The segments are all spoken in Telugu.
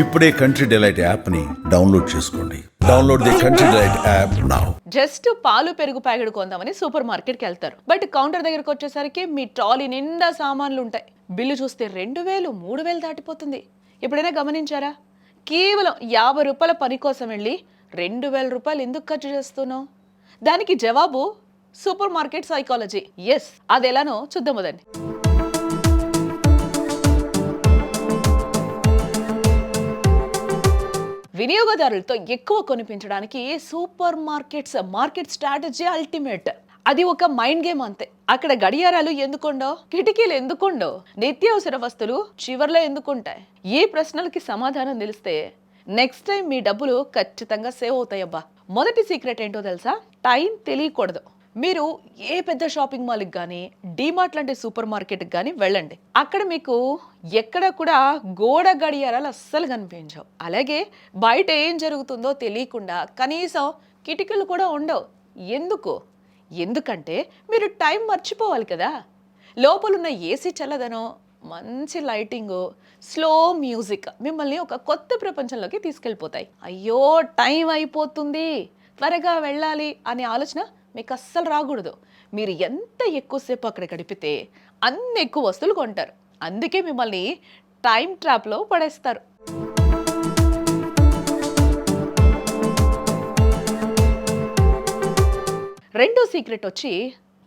ఇప్పుడే కంట్రీ డిలైట్ యాప్ ని డౌన్లోడ్ చేసుకోండి. Download the country delight app now. Just పాలు పెరుగు ప్యాకెట్ కొందామని సూపర్ మార్కెట్ కి వెళ్తారు. బట్ కౌంటర్ దగ్గరకు వచ్చేసరికి మీ ట్రాలీ నిండా సామాన్లు ఉంటాయి. బిల్లు చూస్తే 2000, 3000 దాటిపోతుంది. ఎప్పుడైనా గమనించారా? కేవలం 50 రూపాయల పని కోసం వెళ్ళి 2000 రూపాయలు ఎందుకు ఖర్చు చేస్తున్నావు? దానికి జవాబు సూపర్ మార్కెట్ సైకాలజీ. ఎస్, అది ఎలానో చూద్దాం వదండి. వినియోగదారులతో ఎక్కువ కొనిపించడానికి సూపర్ మార్కెట్ స్ట్రాటజీ అల్టిమేట్. అది ఒక మైండ్ గేమ్ అంతే. అక్కడ గడియారాలు ఎందుకుండో, కిటికీలు ఎందుకుండో, నిత్యావసర వస్తువులు చివర్లో ఎందుకుంటాయి? ఈ ప్రశ్నలకి సమాధానం తెలిస్తే నెక్స్ట్ టైం మీ డబ్బులు ఖచ్చితంగా సేవ్ అవుతాయబ్బా. మొదటి సీక్రెట్ ఏంటో తెలుసా? టైం తెలియకూడదు. మీరు ఏ పెద్ద షాపింగ్ మాల్కి కానీ, డీమార్ట్ లాంటి సూపర్ మార్కెట్కి కానీ వెళ్ళండి. అక్కడ మీకు ఎక్కడ కూడా గోడ గడియారాలు అస్సలు కనిపించవు. అలాగే బయట ఏం జరుగుతుందో తెలియకుండా కనీసం కిటికీలు కూడా ఉండవు. ఎందుకంటే మీరు టైం మర్చిపోవాలి కదా. లోపలున్న ఏసీ చల్లదనం, మంచి లైటింగు, స్లో మ్యూజిక్ మిమ్మల్ని ఒక కొత్త ప్రపంచంలోకి తీసుకెళ్ళిపోతాయి. అయ్యో టైం అయిపోతుంది, త్వరగా వెళ్ళాలి అనే ఆలోచన మీకు అస్సలు రాకూడదు. మీరు ఎంత ఎక్కువసేపు అక్కడ గడిపితే అన్ని ఎక్కువ వస్తువులు కొంటారు. అందుకే మిమ్మల్ని టైం ట్రాప్లో పడేస్తారు. రెండో సీక్రెట్ వచ్చి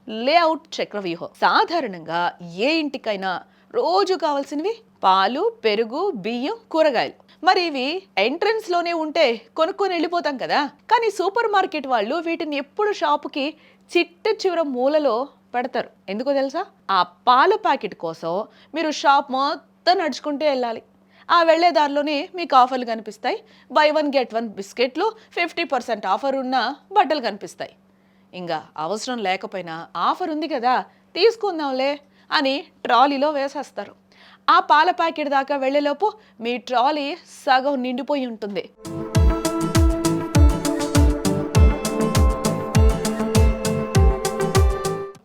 లేఅవుట్ చక్రవ్యూహం. సాధారణంగా ఏ ఇంటికైనా రోజు కావాల్సినవి పాలు, పెరుగు, బియ్యం, కూరగాయలు. మరి ఇవి ఎంట్రన్స్ లోనే ఉంటే కొనుక్కొని వెళ్ళిపోతాం కదా. కానీ సూపర్ మార్కెట్ వాళ్ళు వీటిని ఎప్పుడు షాపుకి చివర మూలలో పెడతారు. ఎందుకో తెలుసా? ఆ పాల ప్యాకెట్ కోసం మీరు షాప్ మొత్తం నడుచుకుంటూ వెళ్ళాలి. ఆ వెళ్లే దారిలోనే మీకు ఆఫర్లు కనిపిస్తాయి. బై 1 get 1 బిస్కెట్లు, 50% ఆఫర్ ఉన్న బట్టలు కనిపిస్తాయి. ఇంకా అవసరం లేకపోయినా ఆఫర్ ఉంది కదా తీసుకుందాంలే అని ట్రాలీలో వేసేస్తారు. ఆ పాల ప్యాకెట్ దాకా వెళ్లేలోపు మీ ట్రాలీ సగం నిండిపోయి ఉంటుంది.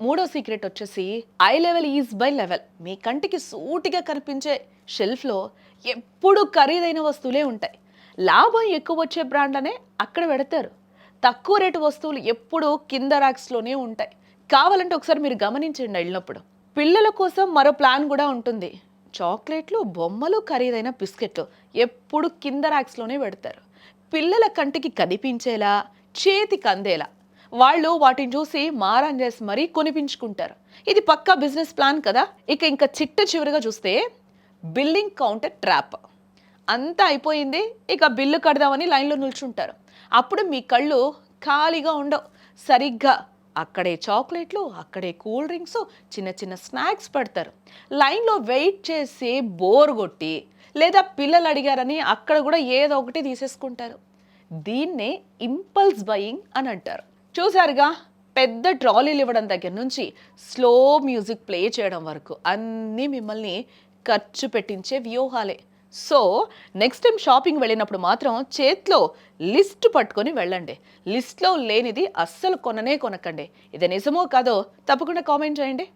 మూడో సీక్రెట్ వచ్చేసి eye level is buy level. మీ కంటికి సూటిగా కనిపించే షెల్ఫ్లో ఎప్పుడు ఖరీదైన వస్తువులే ఉంటాయి. లాభం ఎక్కువ వచ్చే బ్రాండ్లనే అక్కడ పెడతారు. తక్కువ రేటు వస్తువులు ఎప్పుడు కింద ర్యాక్స్లోనే ఉంటాయి. కావాలంటే ఒకసారి మీరు గమనించండి వెళ్ళినప్పుడు. పిల్లల కోసం మరో ప్లాన్ కూడా ఉంటుంది. చాక్లెట్లు, బొమ్మలు, ఖరీదైన బిస్కెట్లు ఎప్పుడు కింద ర్యాక్స్లోనే పెడతారు. పిల్లల కంటికి కనిపించేలా, చేతికి అందేలా వాళ్ళు వాటిని చూసి మారం చేసి మరీ కొనిపించుకుంటారు. ఇది పక్కా బిజినెస్ ప్లాన్ కదా. ఇంకా చివరిగా చూస్తే బిల్లింగ్ కౌంటర్ ట్రాప్. అంతా అయిపోయింది, ఇక బిల్లు కడదామని లైన్లో నిల్చుంటారు. అప్పుడు మీ కళ్ళు ఖాళీగా ఉండవు. సరిగ్గా అక్కడే చాక్లెట్లు, అక్కడే కూల్ డ్రింక్స్, చిన్న స్నాక్స్ పెడతారు. లైన్లో వెయిట్ చేసి బోర్ కొట్టి లేదా పిల్లలు అడిగారని అక్కడ కూడా ఏదో ఒకటి తీసేసుకుంటారు. దీన్నే ఇంపల్స్ బయింగ్ అని అంటారు. చూసారుగా, పెద్ద ట్రాలీలు ఇవ్వడం దగ్గర నుంచి స్లో మ్యూజిక్ ప్లే చేయడం వరకు అన్నీ మిమ్మల్ని ఖర్చు పెట్టించే వ్యూహాలే. సో నెక్స్ట్ టైం షాపింగ్ వెళ్ళినప్పుడు మాత్రం చేతిలో లిస్ట్ పట్టుకొని వెళ్ళండి. లిస్ట్లో లేనిది అస్సలు కొనకండి. ఇది నిజమో కాదో తప్పకుండా కామెంట్ చేయండి.